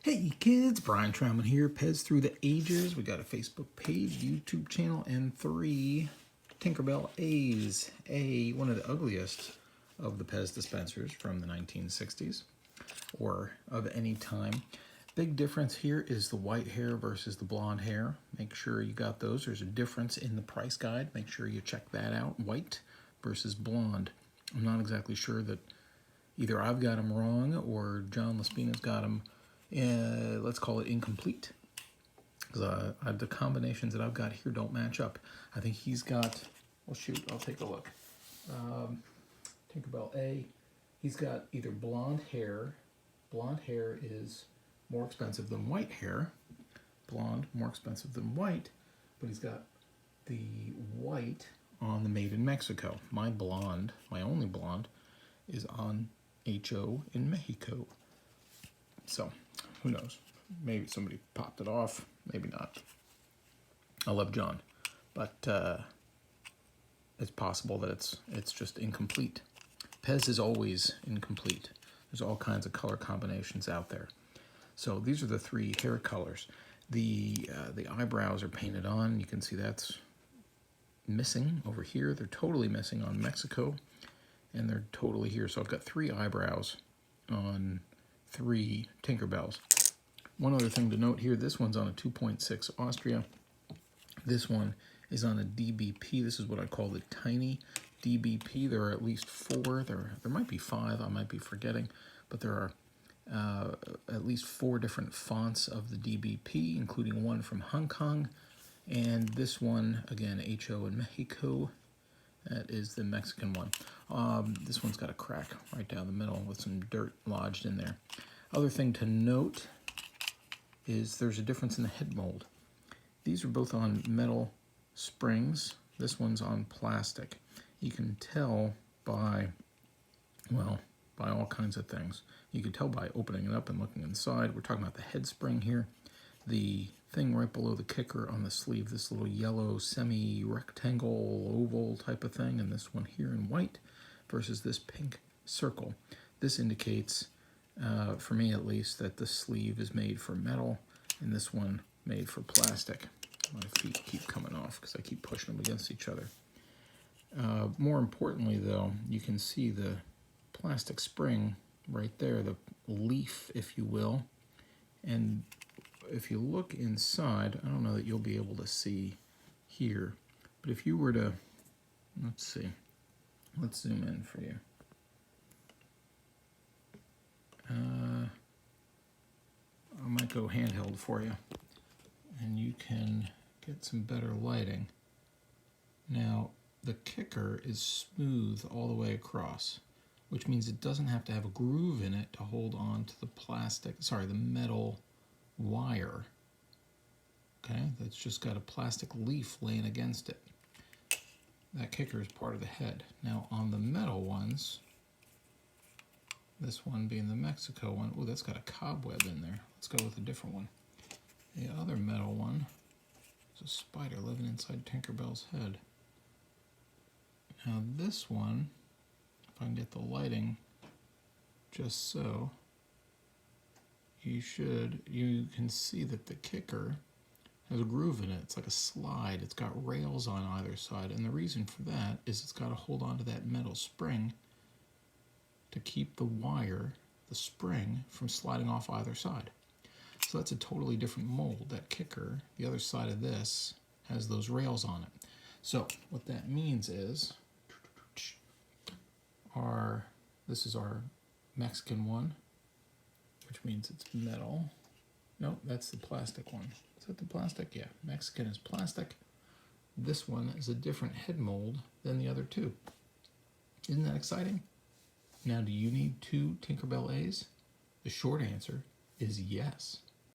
Hey kids, Brian Trauman here, Pez Through the Ages. We got a Facebook page, YouTube channel, and 3 Tinkerbelle A's. One of the ugliest of the Pez dispensers from the 1960s, or of any time. Big difference here is the white hair versus the blonde hair. Make sure you got those. There's a difference in the price guide. Make sure you check that out. White versus blonde. I'm not exactly sure that either I've got them wrong or John Laspina's got them, let's call it incomplete. Because the combinations that I've got here don't match up. I think he's got, well shoot, I'll take a look. Tinkerbelle A, he's got either blonde hair. Blonde hair is more expensive than white hair. Blonde, more expensive than white. But he's got the white on the Made in Mexico. My blonde, my only blonde, is on HO in Mexico. So, who knows? Maybe somebody popped it off, maybe not. I love John, but it's possible that it's just incomplete. Pez is always incomplete. There's all kinds of color combinations out there. So these are the 3 hair colors. The eyebrows are painted on. You can see that's missing over here. They're totally missing on Mexico, and they're totally here. So I've got 3 eyebrows on 3 Tinkerbells. One other thing to note here, this one's on a 2.6 Austria. This one is on a DBP. This is what I call the tiny DBP. There are at least 4. There might be 5. I might be forgetting. But there are at least 4 different fonts of the DBP, including one from Hong Kong. And this one, again, HO in Mexico. That is the Mexican one. This one's got a crack right down the middle with some dirt lodged in there. Other thing to note is there's a difference in the head mold. These are both on metal springs. This one's on plastic. You can tell by, well, by all kinds of things. You can tell by opening it up and looking inside. We're talking about the head spring here. The thing right below the kicker on the sleeve, this little yellow semi-rectangle oval type of thing, and this one here in white versus this pink circle. This indicates, for me at least, that the sleeve is made for metal and this one made for plastic. My feet keep coming off because I keep pushing them against each other. More importantly though, you can see the plastic spring right there, the leaf, if you will, and if you look inside, I don't know that you'll be able to see here, but if you were to, let's see, let's zoom in for you. I might go handheld for you, and you can get some better lighting. Now, the kicker is smooth all the way across, which means it doesn't have to have a groove in it to hold on to the plastic, sorry, the metal wire. Okay, that's just got a plastic leaf laying against it. That kicker is part of the head. Now on the metal ones, this one being the Mexico one, oh, that's got a cobweb in there. Let's go with a different one. The other metal one is a spider living inside Tinkerbell's head. Now this one, if I can get the lighting just so, you can see that the kicker has a groove in it. It's like a slide. It's got rails on either side, and the reason for that is it's got to hold on to that metal spring to keep the wire, the spring, from sliding off either side. So that's a totally different mold. That kicker, the other side of this, has those rails on it. So what that means is this is our Mexican one, which means it's metal. No, that's the plastic one. Is that the plastic? Yeah, Mexican is plastic. This one is a different head mold than the other 2. Isn't that exciting? Now, do you need 2 Tinkerbelle A's? The short answer is yes.